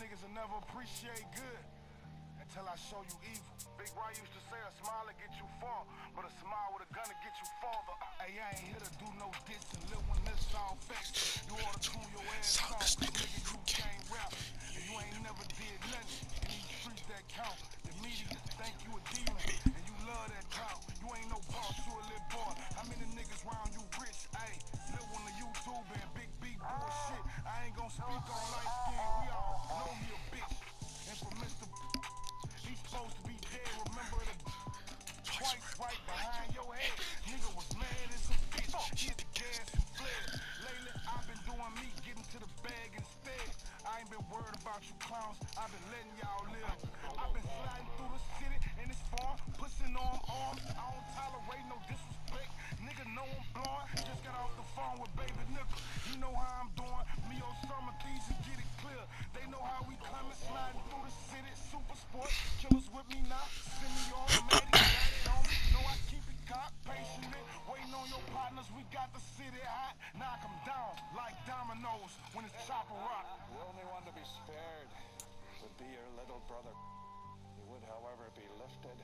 niggas will never appreciate good until I show you evil. Big Ray used to say a smile will get you far, but a smile with a gun will get you farther. Hey, I ain't here to do no dissing, little when this all facts. You ought to tune your ass off, nigga, you can't rap. And you ain't never did nothing in these streets that count. The media think you a demon, and you love that clout. You ain't no boss, you a little boy. How many niggas round you rich? Hey, little one of YouTube and big B bullshit. I ain't gon' speak on light skin, we all know he a bitch. And for Mr. He's supposed to be dead, remember the twice right behind your head. Nigga was mad as a bitch, hit the gas and fled. Lately, I've been doing me, getting to the bag instead. I ain't been worried about you clowns, I've been letting y'all live. I've been sliding through the city in this farm, pushing on arms. I don't tolerate no disrespect. Nigga know I'm blowing, just got off the phone with baby Nickel. You know how I'm doing, me on summer thieves and get it clear. They know how we coming, sliding through the city, super sport. Killers with me now, send me on, Maddie, got it on me. Know I keep it cocked, patiently, waiting on your partners. We got the city hot, knock them down like dominoes when it's chopper rock. The only one to be spared would be your little brother. He would, however, be lifted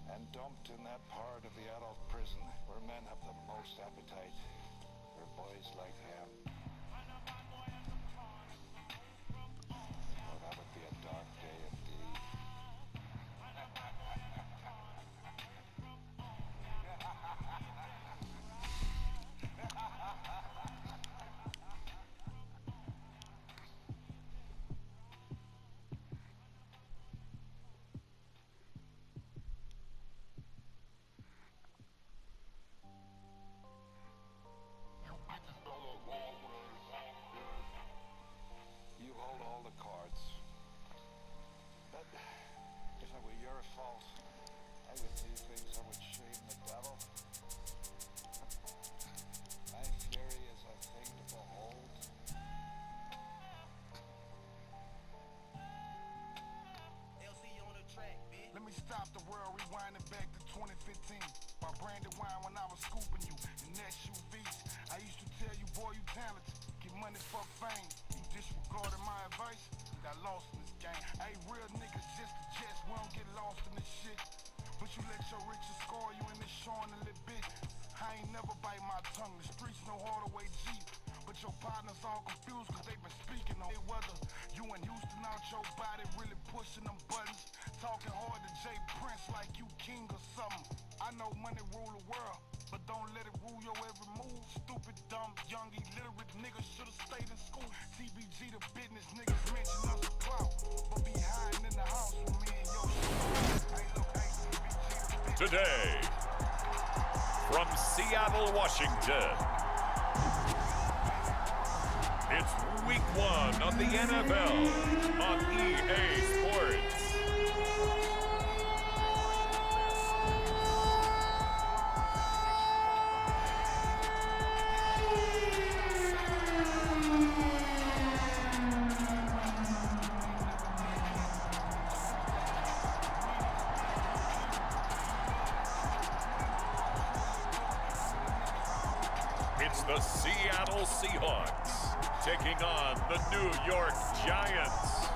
and dumped in that part of the adult prison where men have the most appetite for boys like him. Oh, that would be a dark day indeed. You hold all the cards. But if it were your fault, I would do things that would shame the devil. My fury is a thing to behold. LC on the track, bitch. Let me stop the world, rewind it back to 2015. My branded wine when I was scooping you in SUVs. I used to tell you, boy, you talented. Get money for fame. You disregarded my advice. You got lost in this game. Hey, real niggas just a jest. We don't get lost in this shit. But you let your riches score you in this showing a little bit. I ain't never bite my tongue. The streets know Hardaway G. But your partners all confused cause they been speaking on it. Whether you in Houston out your body really pushing them buttons. Talking hard to Jay Prince like you king or something. I know money rule the world, but don't let it rule your every move. Stupid, dumb, young, illiterate niggas should've stayed in school. TBG the business niggas mention us a clout, but be hiding in the house with me and your shit. Hey, look, hey, TBG. Today, from Seattle, Washington, it's week 1 of the NFL on EA Sports. It's the Seattle Seahawks taking on the New York Giants.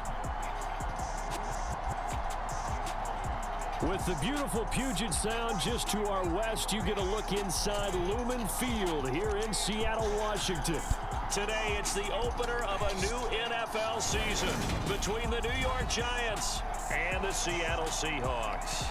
With the beautiful Puget Sound just to our west, you get a look inside Lumen Field here in Seattle, Washington. Today, it's the opener of a new NFL season between the New York Giants and the Seattle Seahawks.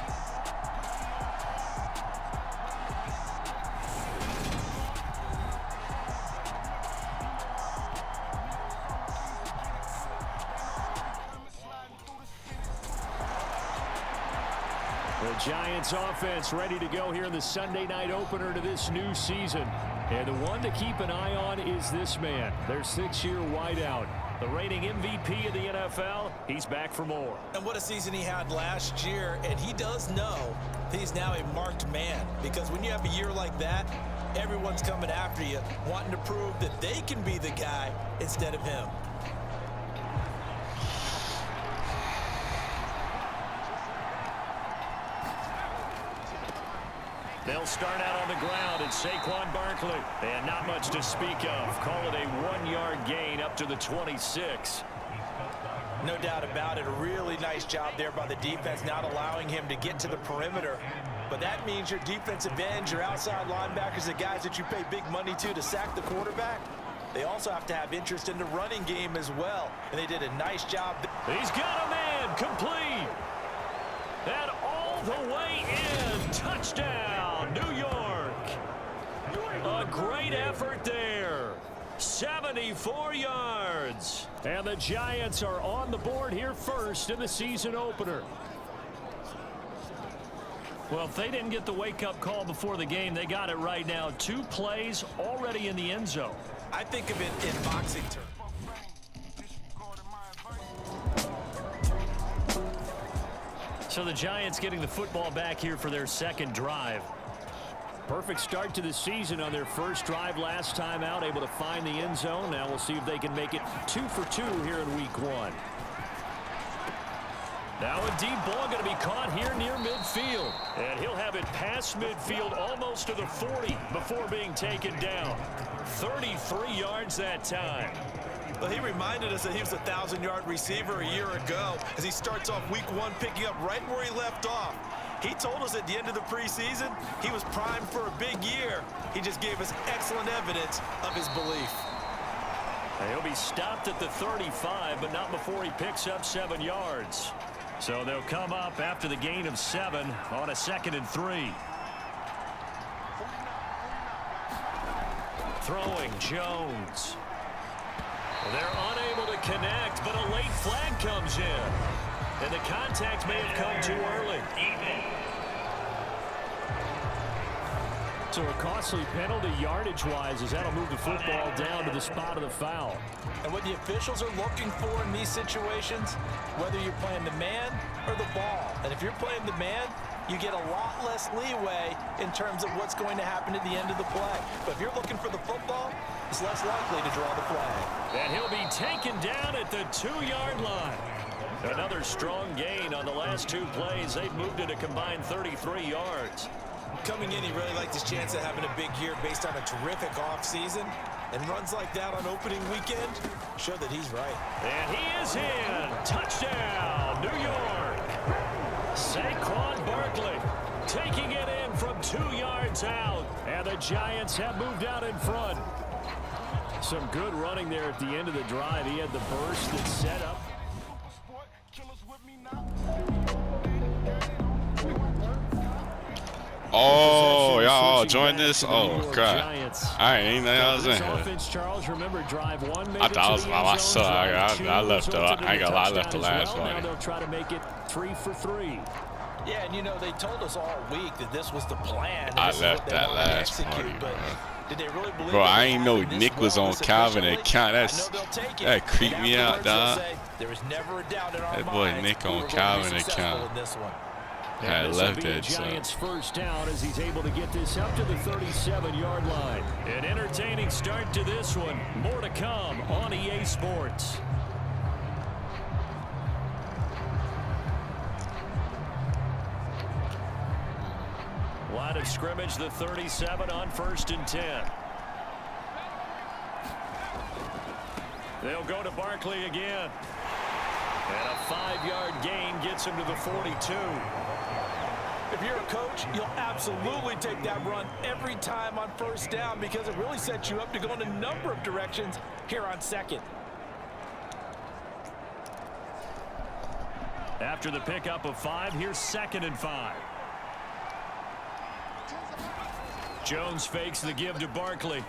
The Giants offense ready to go here in the Sunday night opener to this new season. And the one to keep an eye on is this man, their 6-year wideout. The reigning MVP of the NFL, he's back for more. And what a season he had last year, and he does know he's now a marked man. Because when you have a year like that, everyone's coming after you, wanting to prove that they can be the guy instead of him. They'll start out on the ground, and Saquon Barkley. And not much to speak of. Call it a 1-yard gain up to the 26. No doubt about it. A really nice job there by the defense, not allowing him to get to the perimeter. But that means your defensive ends, your outside linebackers, the guys that you pay big money to sack the quarterback, they also have to have interest in the running game as well. And they did a nice job. He's got a man complete. And all the way in. Touchdown, New York. A great effort there. 74 yards. And the Giants are on the board here first in the season opener. Well, if they didn't get the wake-up call before the game, they got it right now. 2 plays already in the end zone. I think of it in boxing terms. So the Giants getting the football back here for their second drive. Perfect start to the season on their first drive last time out, able to find the end zone. Now we'll see if they can make it 2 for 2 here in week 1. Now a deep ball going to be caught here near midfield. And he'll have it past midfield almost to the 40 before being taken down. 33 yards that time. Well, he reminded us that he was a 1,000-yard receiver a year ago as he starts off week 1 picking up right where he left off. He told us at the end of the preseason he was primed for a big year. He just gave us excellent evidence of his belief. And he'll be stopped at the 35, but not before he picks up 7 yards. So they'll come up after the gain of 7 on a 2nd and 3. Throwing Jones. They're unable to connect, but a late flag comes in. And the contact may have come too early. So a costly penalty yardage-wise as that'll move the football down to the spot of the foul. And what the officials are looking for in these situations, whether you're playing the man or the ball, and if you're playing the man, you get a lot less leeway in terms of what's going to happen at the end of the play. But if you're looking for the football, it's less likely to draw the flag. And he'll be taken down at the 2-yard line. Another strong gain on the last 2 plays. They've moved it a combined 33 yards. Coming in, he really liked his chance of having a big year based on a terrific offseason. And runs like that on opening weekend show that he's right. And he is in. Touchdown, New York. Saquon Barkley taking it in from 2 yards out. And the Giants have moved out in front. Some good running there at the end of the drive. He had the burst that set up. Oh, y'all join this? Oh, crap. I ain't know I was in here. I thought I was by myself. I left the, I ain't gonna lie, I left the last one. Now they'll try to make it 3 for 3. Yeah, and you know, they told us all week that this was the plan. I left that last party, but did they really believe bro, I ain't know Nick was on Calvin and Count. That creeped me out, dog. There was never a doubt in our that boy minds Nick on Calvin and Count. I left that, so. Giants first down as he's able to get this up to the 37-yard line. An entertaining start to this one. More to come on EA Sports. Line of scrimmage, the 37 on 1st and 10. They'll go to Barkley again. And a 5-yard gain gets him to the 42. If you're a coach, you'll absolutely take that run every time on 1st down because it really sets you up to go in a number of directions here on 2nd. After the pickup of 5, here's 2nd and 5. Jones fakes the give to Barkley.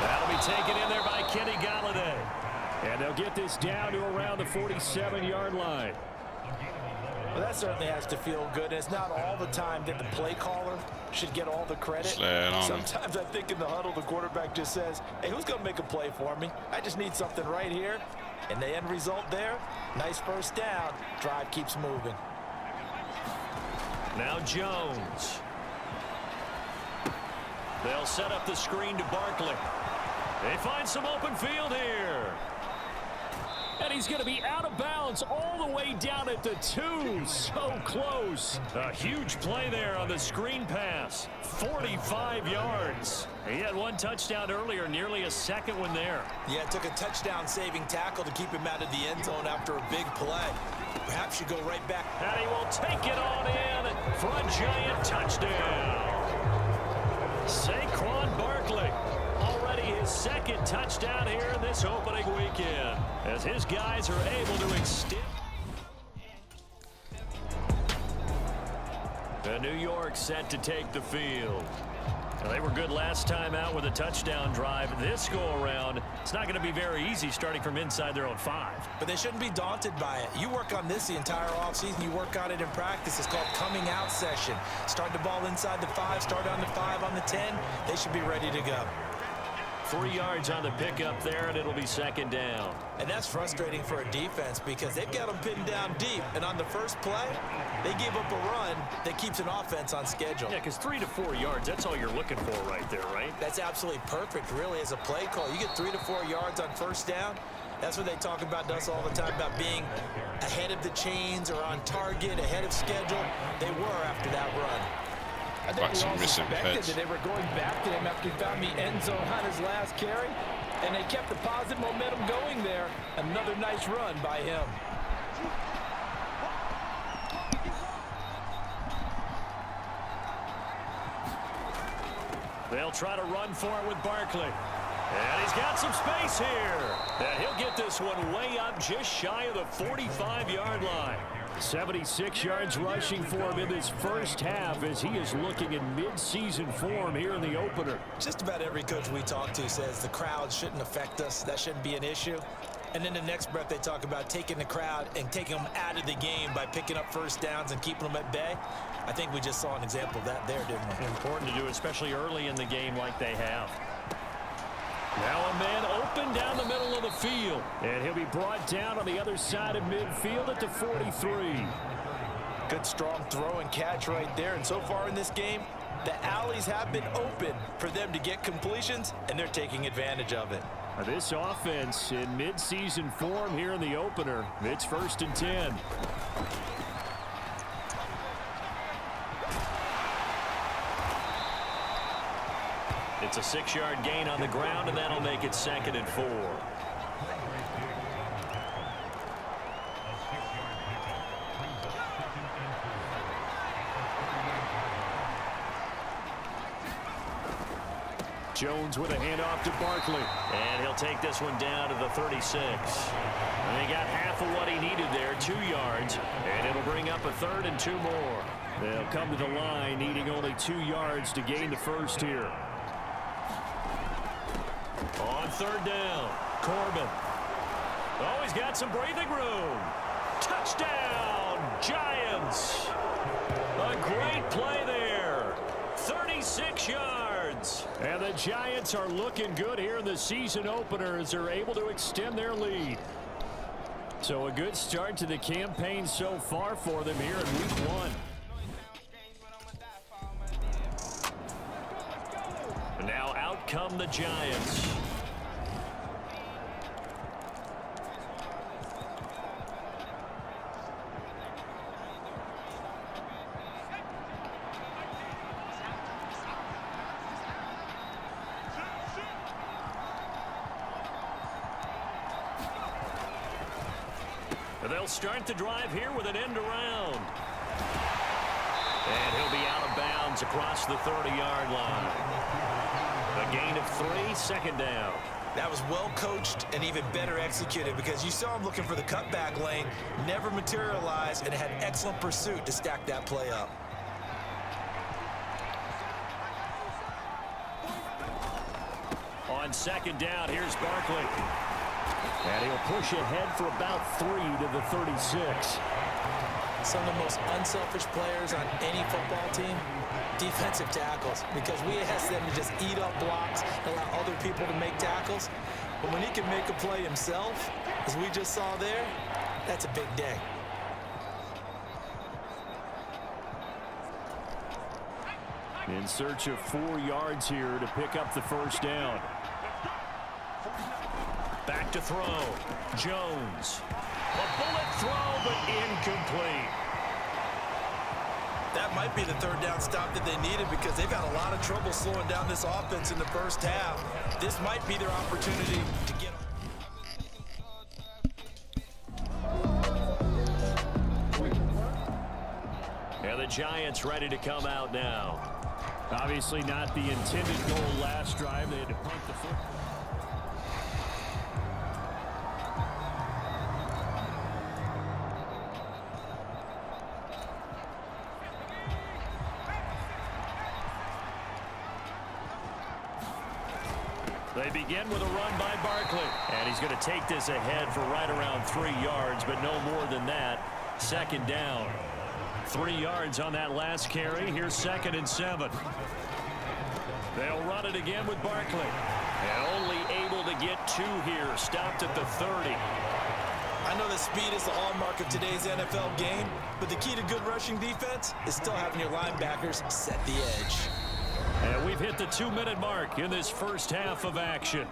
That'll be taken in there by Kenny Golladay. And they'll get this down to around the 47-yard line. Well, that certainly has to feel good. And it's not all the time that the play caller should get all the credit. Sometimes I think in the huddle, the quarterback just says, hey, who's going to make a play for me? I just need something right here. And the end result there, nice 1st down. Drive keeps moving. Now Jones. They'll set up the screen to Barkley. They find some open field here. And he's going to be out of bounds all the way down at the 2. So close. A huge play there on the screen pass. 45 yards. He had one touchdown earlier, nearly a second one there. Yeah, it took a touchdown-saving tackle to keep him out of the end zone after a big play. Perhaps you go right back. And he will take it on in for a Giant touchdown. Saquon Barkley. Already his second touchdown here in this opening weekend, as his guys are able to extend. The New York set to take the field. Now, they were good last time out with a touchdown drive. This go-around, it's not going to be very easy starting from inside their own 5. But they shouldn't be daunted by it. You work on this the entire offseason. You work on it in practice. It's called coming out session. Start the ball inside the 5, start on the 5, on the 10. They should be ready to go. 3 yards on the pickup there, and it'll be second down. And that's frustrating for a defense because they've got them pinned down deep. And on the first play, they give up a run that keeps an offense on schedule. Yeah, because 3 to 4 yards, that's all you're looking for right there, right? That's absolutely perfect, really, as a play call. You get 3 to 4 yards on first down. That's what they talk about us all the time, about being ahead of the chains or on target, ahead of schedule. They were after that run. I think we all suspected that they were going back to him after he found the end zone on his last carry, and they kept the positive momentum going there. Another nice run by him. They'll try to run for it with Barkley. And he's got some space here. And he'll get this one way up just shy of the 45-yard line. 76 yards rushing for him in this first half as he is looking in mid-season form here in the opener. Just about every coach we talk to says the crowd shouldn't affect us. That shouldn't be an issue. And then the next breath they talk about taking the crowd and taking them out of the game by picking up first downs and keeping them at bay. I think we just saw an example of that there, didn't we? Important to do, especially early in the game like they have. Now a man open down the middle of the field. And he'll be brought down on the other side of midfield at the 43. Good strong throw and catch right there. And so far in this game, the alleys have been open for them to get completions, and they're taking advantage of it. This offense in mid-season form here in the opener. It's 1st and 10. It's a 6-yard gain on the ground, and that'll make it 2nd and 4. Jones with a handoff to Barkley. And he'll take this one down to the 36. And he got half of what he needed there, 2 yards. And it'll bring up a 3rd and 2 more. They'll come to the line needing only 2 yards to gain the first here. On 3rd down, Corbin. Oh, he's got some breathing room. Touchdown, Giants. A great play there. 36 yards. And the Giants are looking good here in the season opener as they're able to extend their lead. So a good start to the campaign so far for them here in week 1. Now out come the Giants. They'll start the drive here with an end around. And he'll be out of bounds across the 30-yard line. A gain of 3, 2nd down. That was well coached and even better executed because you saw him looking for the cutback lane, never materialized, and had excellent pursuit to stack that play up. On 2nd down, here's Barkley. And he'll push ahead for about 3 to the 36. Some of the most unselfish players on any football team, defensive tackles, because we ask them to just eat up blocks, allow other people to make tackles. But when he can make a play himself, as we just saw there, that's a big day. In search of 4 yards here to pick up the first down. Back to throw. Jones. A bullet throw, but incomplete. That might be the third down stop that they needed because they've had a lot of trouble slowing down this offense in the first half. This might be their opportunity to get. And the Giants ready to come out now. Obviously not the intended goal last drive. They had to punt the football. They begin with a run by Barkley. And he's going to take this ahead for right around 3 yards, but no more than that. Second down. 3 yards on that last carry. Here's 2nd and 7. They'll run it again with Barkley. And only able to get 2 here. Stopped at the 30. I know that speed is the hallmark of today's NFL game, but the key to good rushing defense is still having your linebackers set the edge. And we've hit the 2-minute mark in this first half of action.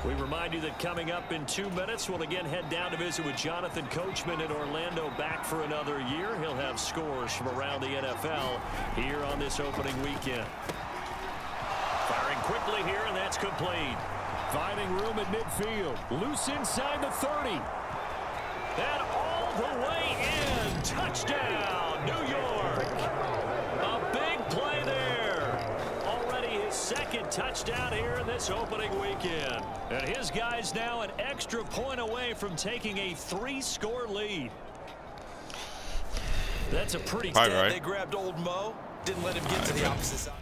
We remind you that coming up in 2 minutes, we'll again head down to visit with Jonathan Coachman in Orlando, back for another year. He'll have scores from around the NFL here on this opening weekend. Firing quickly here, and that's complete. Finding room at midfield. Loose inside the 30. And all the way in. Touchdown, New York. A big play there. Already his 2nd touchdown here in this opening weekend. And his guys now an extra point away from taking a 3-score lead. That's a pretty stat. Right. They grabbed old Mo. Didn't let him get to the opposite side.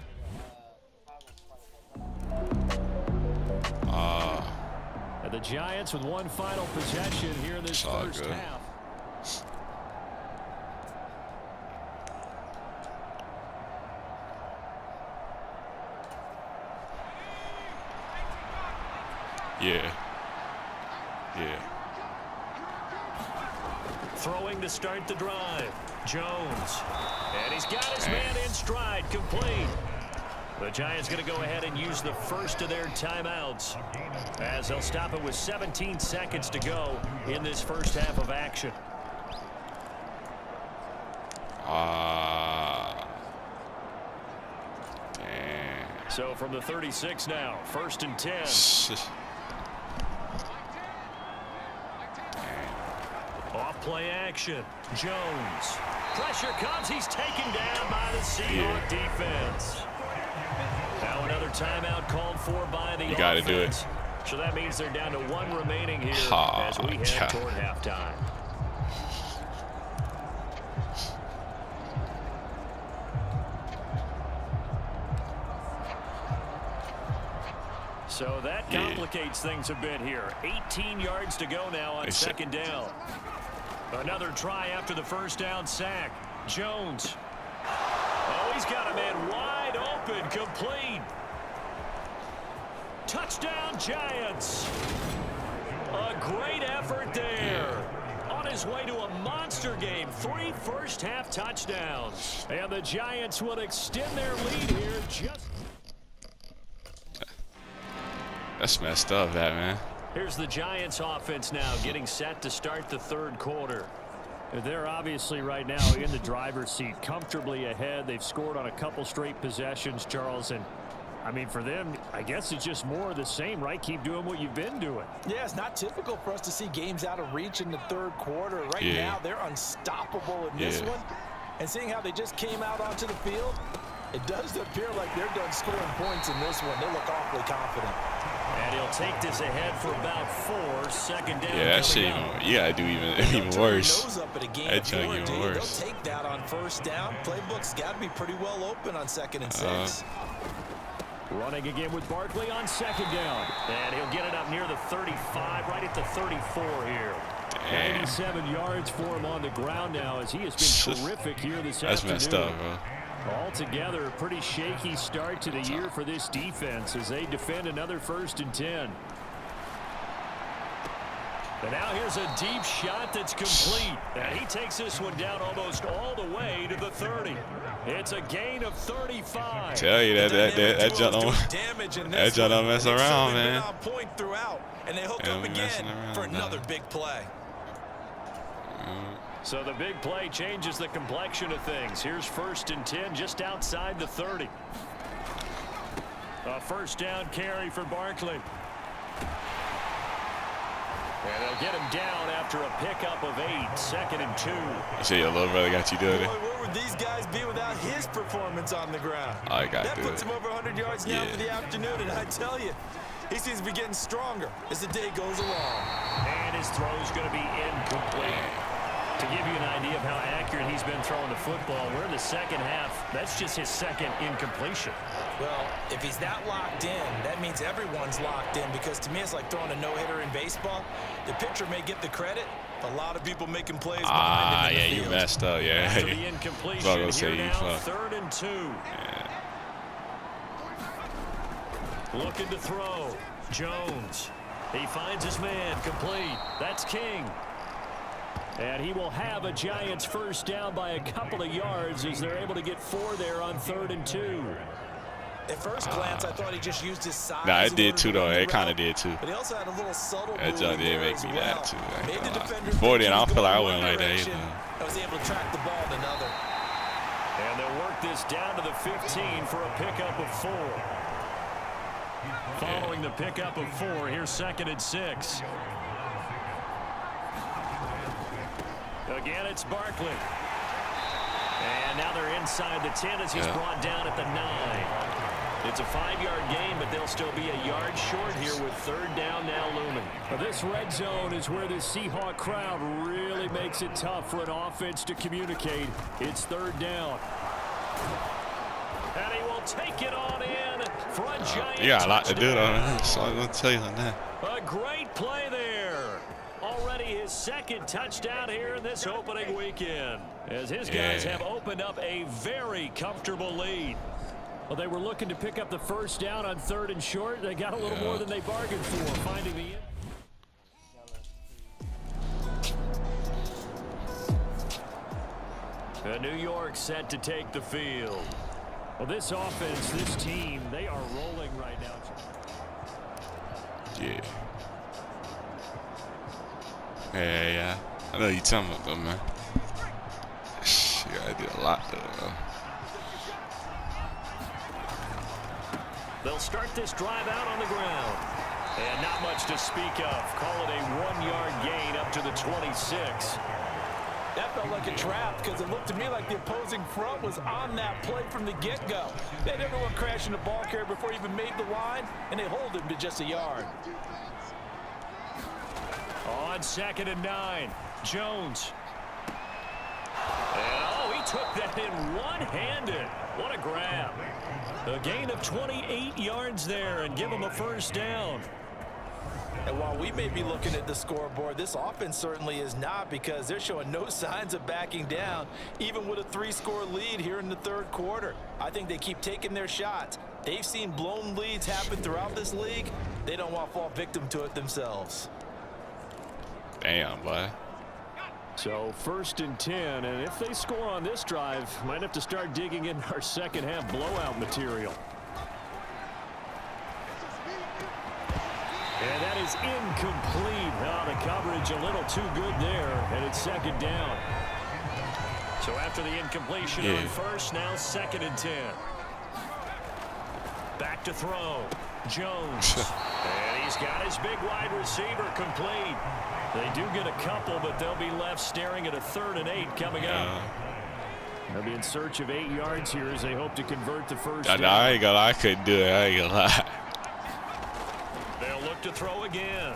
And the Giants with one final possession here in this first half. Yeah. Throwing to start the drive. Jones. And he's got his man in stride. Complete. The Giants going to go ahead and use the first of their timeouts, as they'll stop it with 17 seconds to go in this first half of action. So from the 36 now, 1st and 10. Off play action. Jones. Pressure comes. He's taken down by the Seahawks defense. Now another timeout called for by the offense. You got to do it. So that means they're down to 1 remaining here as we head toward halftime. So that complicates things a bit here. 18 yards to go now on 2nd down. Another try after the first down sack. Jones. Oh, he's got a man wide open. Complete. Touchdown, Giants. A great effort there. On his way to a monster game. 3 first-half touchdowns. And the Giants will extend their lead here. That's messed up, that, man. Here's the Giants offense now getting set to start the 3rd quarter. They're obviously right now in the driver's seat, comfortably ahead. They've scored on a couple straight possessions, Charles. And, I mean, for them, I guess it's just more of the same, right? Keep doing what you've been doing. Yeah, it's not typical for us to see games out of reach in the 3rd quarter. Right now, they're unstoppable in this one. And seeing how they just came out onto the field, it does appear like they're done scoring points in this one. They look awfully confident. And he'll take this ahead for about 4. 2nd down. Yeah, that shit you gotta do even worse. That's even worse. They'll take that on 1st down. Playbook's got to be pretty well open on 2nd and 6. Running again with Barkley on 2nd down. And he'll get it up near the 35, right at the 34 here. 97 yards for him on the ground now, as he has been terrific here this afternoon. That's messed up, bro. Altogether, a pretty shaky start to the year for this defense as they defend another 1st and 10. And now here's a deep shot that's complete. And he takes this one down almost all the way to the 30. It's a gain of 35. Tell you that jump don't mess around, man. On point throughout, and they hook up again for another big play. So the big play changes the complexion of things. Here's 1st and 10 just outside the 30. A first down carry for Barkley. And they'll get him down after a pickup of 8, 2nd and 2. I see your little brother got you doing it. Where would these guys be without his performance on the ground? That puts him over 100 yards now for the afternoon, and I tell you, he seems to be getting stronger as the day goes along. And his throw's going to be incomplete. To give you an idea of how accurate he's been throwing the football, we're in the second half. That's just his second incompletion. Well, if he's that locked in, that means everyone's locked in, because to me it's like throwing a no-hitter in baseball. The pitcher may get the credit, a lot of people making plays behind him in the field. You messed up, After the incompletion, here now, 3rd and 2. Looking to throw. Jones. He finds his man, complete. That's King. And he will have a Giants first down by a couple of yards as they're able to get 4 there on 3rd and 2. At first glance, I thought he just used his size. Nah, it did too, though. It kind of did too. But he also had a little subtle that jump did make me mad too. Before then, I don't feel like I went like that either. I was able to track the ball to another. And they'll work this down to the 15 for a pickup of 4. Following the pickup of 4, here's 2nd and 6. Again, it's Barkley. And now they're inside the 10 as he's brought down at the 9. It's a 5-yard gain, but they'll still be a yard short here with 3rd down now looming. This red zone is where the Seahawk crowd really makes it tough for an offense to communicate. It's 3rd down. And he will take it on in for a giant a lot to do, though. So I'm going to tell you on that. A great play there. Already his 2nd touchdown here in this opening weekend, as his guys have opened up a very comfortable lead. Well, they were looking to pick up the first down on 3rd and short. They got a little more than they bargained for, finding the New York set to take the field. Well, this offense, this team, they are rolling right now. Yeah. I know you're talking about them, man. You gotta do a lot, though. They'll start this drive out on the ground. And not much to speak of. Call it a 1-yard gain up to the 26. That felt like a trap, because it looked to me like the opposing front was on that play from the get-go. They had everyone crashing the ball carrier before he even made the line, and they hold him to just a yard. On 2nd and 9, Jones. And, he took that in one-handed. What a grab. A gain of 28 yards there and give him a first down. And while we may be looking at the scoreboard, this offense certainly is not, because they're showing no signs of backing down, even with a 3-score lead here in the 3rd quarter. I think they keep taking their shots. They've seen blown leads happen throughout this league. They don't want to fall victim to it themselves. Damn, boy. So 1st and 10, and if they score on this drive, might have to start digging in our second half blowout material. And that is incomplete. The coverage a little too good there, and it's 2nd down. So after the incompletion on 1st, now 2nd and 10. Back to throw. Jones. And he's got his big wide receiver complete. They do get a couple, but they'll be left staring at a 3rd and 8 coming up. They'll be in search of 8 yards here as they hope to convert the first down. I ain't gonna lie, I couldn't do it. I ain't gonna lie. They'll look to throw again.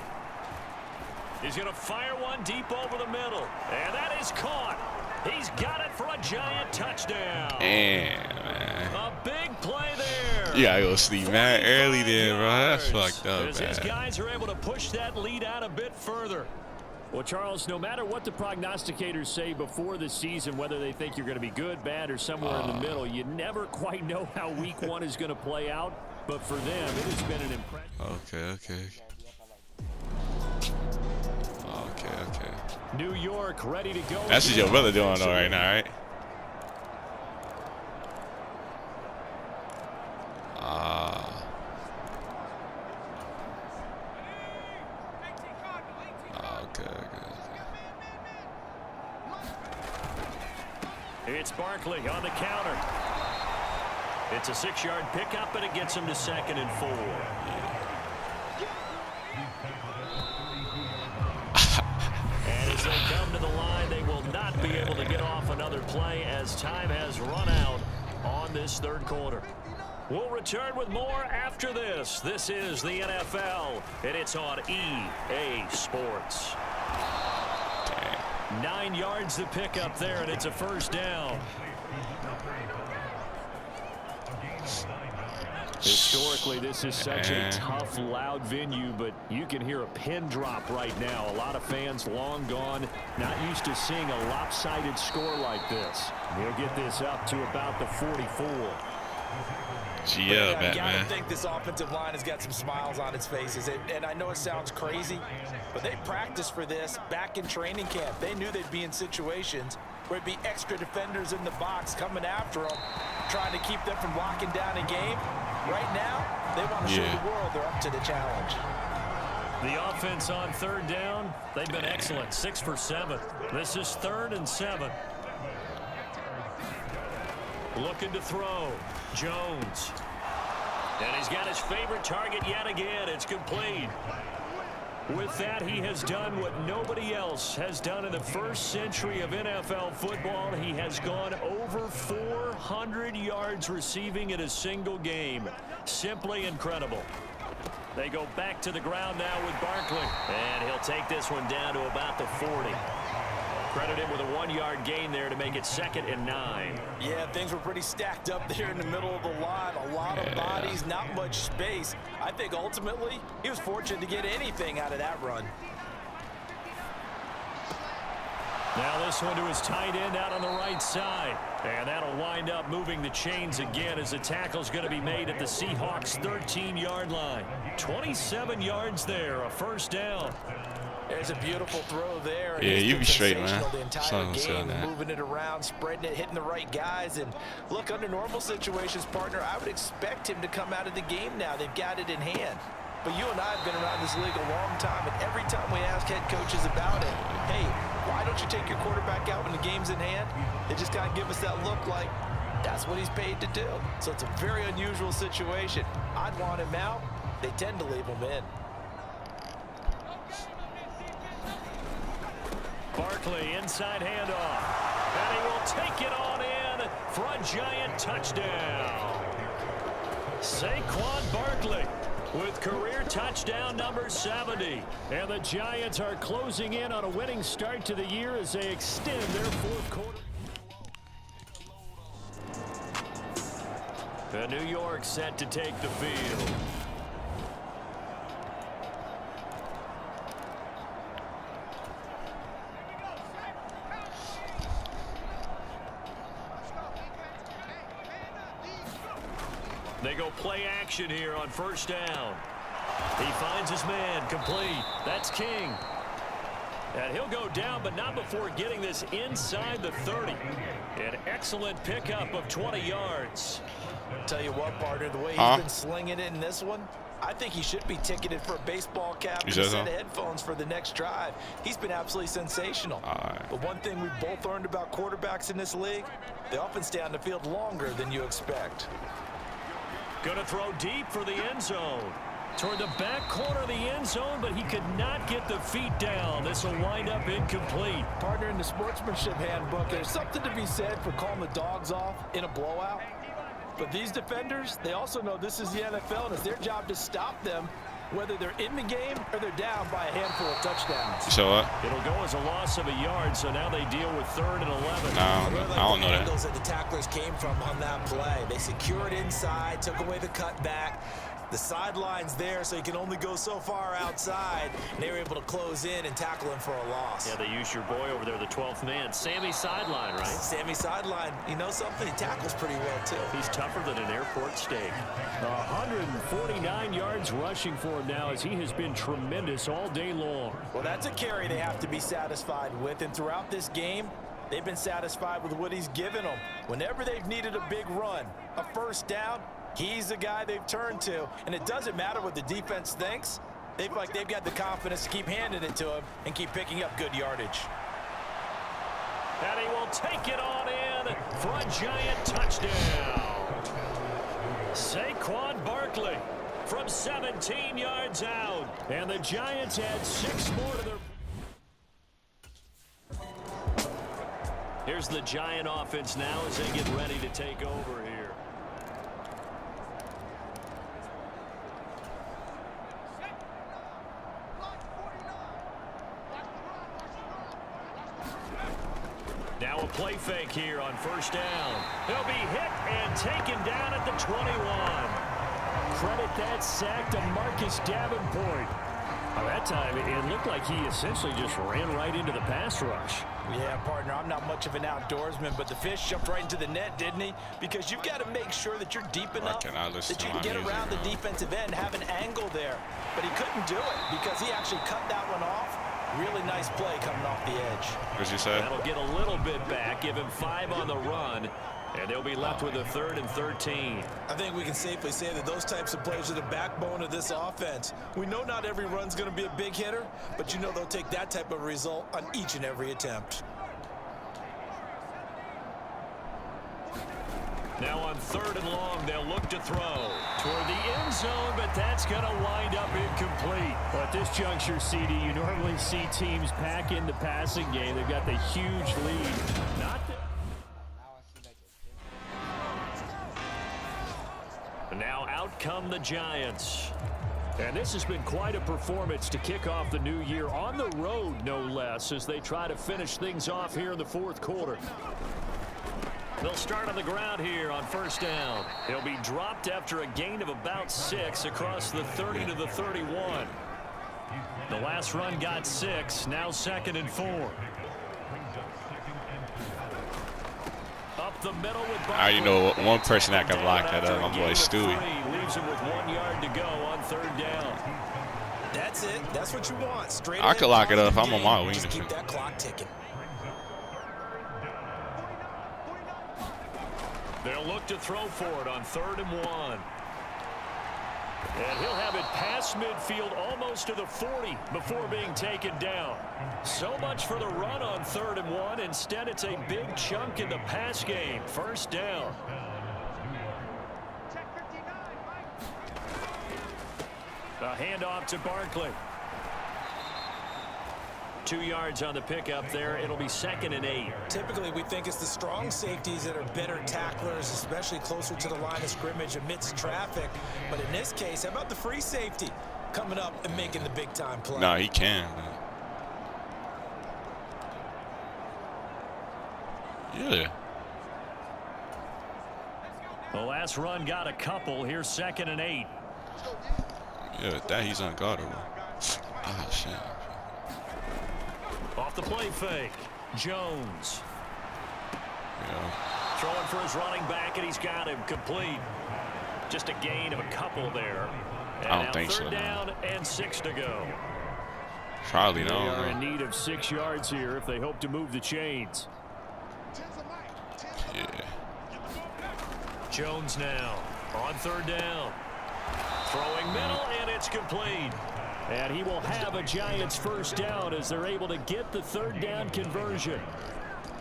He's going to fire one deep over the middle. And that is caught. He's got it for a giant touchdown. Damn, man. A big play there. Yeah, I go sleep mad early there, bro. That's fucked up, as man. These guys are able to push that lead out a bit further. Well, Charles, no matter what the prognosticators say before the season, whether they think you're going to be good, bad, or somewhere in the middle, you never quite know how week 1 is going to play out. But for them, it has been an impression. Okay. Oh, New York ready to go. That's what your brother doing though right now, right? Okay. It's Barkley on the counter. It's a 6-yard pickup, and it gets him to 2nd and 4. And as they come to the line, they will not be able to get off another play as time has run out on this 3rd quarter. We'll return with more after this. This is the NFL, and it's on EA Sports. 9 yards to pick up there, and it's a 1st down. Historically, this is such a tough, loud venue, but you can hear a pin drop right now. A lot of fans long gone, not used to seeing a lopsided score like this. They'll get this up to about the 44. Yeah, I gotta think this offensive line has got some smiles on its faces. And I know it sounds crazy, but they practiced for this back in training camp. They knew they'd be in situations where it'd be extra defenders in the box coming after them, trying to keep them from locking down a game. Right now, they want to show the world they're up to the challenge. The offense on 3rd down, they've been excellent, 6 for 7. This is 3rd and 7. Looking to throw. Jones. And he's got his favorite target yet again. It's complete. With that, he has done what nobody else has done in the 1st century of NFL football. He has gone over 400 yards receiving in a single game. Simply incredible. They go back to the ground now with Barkley. And he'll take this one down to about the 40. Credit him with a 1-yard gain there to make it 2nd and 9. Yeah, things were pretty stacked up there in the middle of the line. A lot of bodies, not much space. I think ultimately he was fortunate to get anything out of that run. Now this one to his tight end out on the right side. And that'll wind up moving the chains again as the tackle's going to be made at the Seahawks' 13-yard line. 27 yards there, a 1st down. There's a beautiful throw there. Yeah, you be straight, man. The entire game, moving it around, spreading it, hitting the right guys. And look, under normal situations, partner, I would expect him to come out of the game now. They've got it in hand. But you and I have been around this league a long time, and every time we ask head coaches about it, hey, why don't you take your quarterback out when the game's in hand? They just kind of give us that look like that's what he's paid to do. So it's a very unusual situation. I'd want him out. They tend to leave him in. Barkley, inside handoff. And he will take it on in for a giant touchdown. Saquon Barkley with career touchdown number 70. And the Giants are closing in on a winning start to the year as they extend their 4th quarter. The New York set to take the field. They go play action here on 1st down. He finds his man, complete. That's King. And he'll go down, but not before getting this inside the 30. An excellent pickup of 20 yards. Tell you what, partner, the way he's been slinging it in this one, I think he should be ticketed for a baseball cap and a set of headphones for the next drive. He's been absolutely sensational. But one thing we've both learned about quarterbacks in this league, they often stay on the field longer than you expect. Going to throw deep for the end zone. Toward the back corner of the end zone, but he could not get the feet down. This will wind up incomplete. Partner, in the sportsmanship handbook, there's something to be said for calling the dogs off in a blowout. But these defenders, they also know this is the NFL, and it's their job to stop them, whether they're in the game or they're down by a handful of touchdowns. So what? It'll go as a loss of a yard, so now they deal with 3rd and 11. I don't know that. Angles that the tacklers came from on that play. They secured inside, took away the cutback. The sideline's there, so he can only go so far outside. And they were able to close in and tackle him for a loss. Yeah, they used your boy over there, the 12th man. Sammy Sideline, right? Sammy Sideline. You know something? He tackles pretty well, too. He's tougher than an airport steak. 149 yards rushing for him now as he has been tremendous all day long. Well, that's a carry they have to be satisfied with. And throughout this game, they've been satisfied with what he's given them. Whenever they've needed a big run, a first down, he's the guy they've turned to. And it doesn't matter what the defense thinks. They feel like they've got the confidence to keep handing it to him and keep picking up good yardage. And he will take it on in for a Giant touchdown. Saquon Barkley from 17 yards out. And the Giants add 6 more to their... Here's the Giant offense now as they get ready to take over here. Now a play fake here on first down. He'll be hit and taken down at the 21. Credit that sack to Marcus Davenport. That time, it looked like he essentially just ran right into the pass rush. Yeah, partner, I'm not much of an outdoorsman, but the fish jumped right into the net, didn't he? Because you've got to make sure that you're deep enough that you can get around the defensive end, have an angle there. But he couldn't do it because he actually cut that one off. Really nice play coming off the edge. What'd you say? That'll get a little bit back, give him 5 on the run, and they'll be left with a 3rd and 13. I think we can safely say that those types of plays are the backbone of this offense. We know not every run's going to be a big hitter, but you know they'll take that type of result on each and every attempt. Now on 3rd and long, they'll look to throw toward the end zone, but that's going to wind up incomplete. But at this juncture, CD, you normally see teams pack in the passing game. They've got the huge lead. Now out come the Giants. And this has been quite a performance to kick off the new year on the road, no less, as they try to finish things off here in the 4th quarter. They'll start on the ground here on first down. He'll be dropped after a gain of about 6 across the 30 to the 31. The last run got 6, now 2nd and 4. Up the middle with Barkley. You know, one person that can lock that up, my boy Stewie. Leaves him with 1 yard to go on 3rd down. That's it. That's what you want. Straight I could lock it up. I'm on my wing. Just keep that clock ticking. They'll look to throw for it on 3rd and 1. And he'll have it past midfield almost to the 40 before being taken down. So much for the run on 3rd and 1. Instead, it's a big chunk in the pass game. First down. A handoff to Barkley. 2 yards on the pickup there. It'll be 2nd and 8. Typically, we think it's the strong safeties that are better tacklers, especially closer to the line of scrimmage amidst traffic. But in this case, how about the free safety coming up and making the big-time play? No, he can. Yeah. The last run got a couple. Here's 2nd and 8. Yeah, with that, he's unguardable. Ah, shit. Off the play fake, Jones. Yeah. Throwing for his running back, and he's got him complete. Just a gain of a couple there. And I don't think so. 3rd down and 6 to go. Probably They not. are in need of 6 yards here if they hope to move the chains. Yeah. Jones now on 3rd down. Throwing middle, and it's complete. And he will have a Giants first down as they're able to get the 3rd down conversion.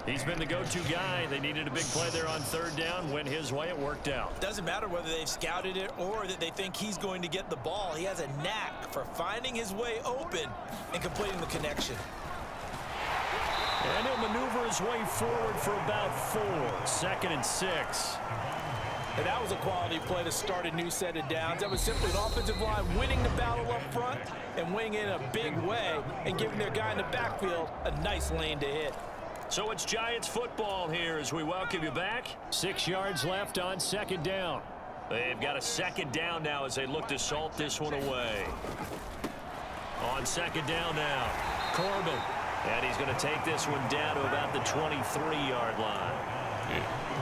He's been the go-to guy. They needed a big play there on 3rd down. Went his way, it worked out. Doesn't matter whether they've scouted it or that they think he's going to get the ball. He has a knack for finding his way open and completing the connection. And he'll maneuver his way forward for about 4. 2nd and 6. And that was a quality play to start a new set of downs. That was simply an offensive line winning the battle up front and winning in a big way and giving their guy in the backfield a nice lane to hit. So it's Giants football here as we welcome you back. 6 yards left on 2nd down. They've got a second down now as they look to salt this one away. On second down now, Corbin. And he's going to take this one down to about the 23-yard line.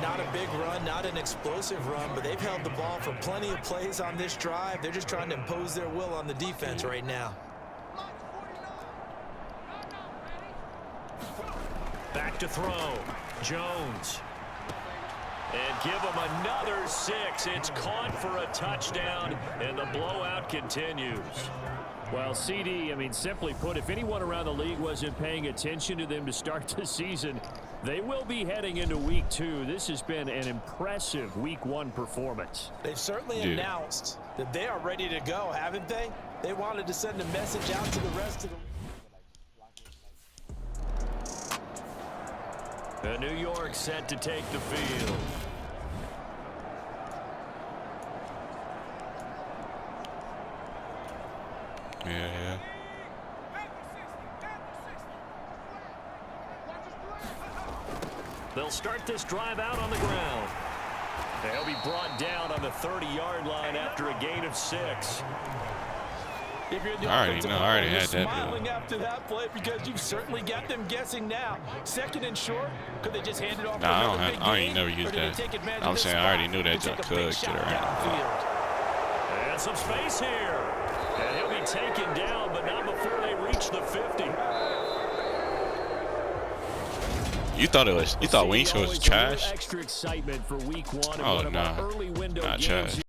Not a big run, not an explosive run, but they've held the ball for plenty of plays on this drive. They're just trying to impose their will on the defense right now. Back to throw. Jones. And give him another 6. It's caught for a touchdown, and the blowout continues. Well, CD, I mean, simply put, if anyone around the league wasn't paying attention to them to start the season, they will be heading into Week 2. This has been an impressive Week 1 performance. They've certainly announced that they are ready to go, haven't they? They wanted to send a message out to the rest of the New York set to take the field. Yeah. They'll start this drive out on the ground. They'll be brought down on the 30-yard line after a gain of 6. If you're the I already had that. Smiling after that play because you've certainly got them guessing now. Second and short, could they just hand it off? Nah, I ain't never used that. I'm saying I already knew that y'all could get around. And some space here. And he'll be taken down, but not before they reach the 50. You thought Wingstop was trash? Extra excitement for Week 1. Oh, nah. Not trash.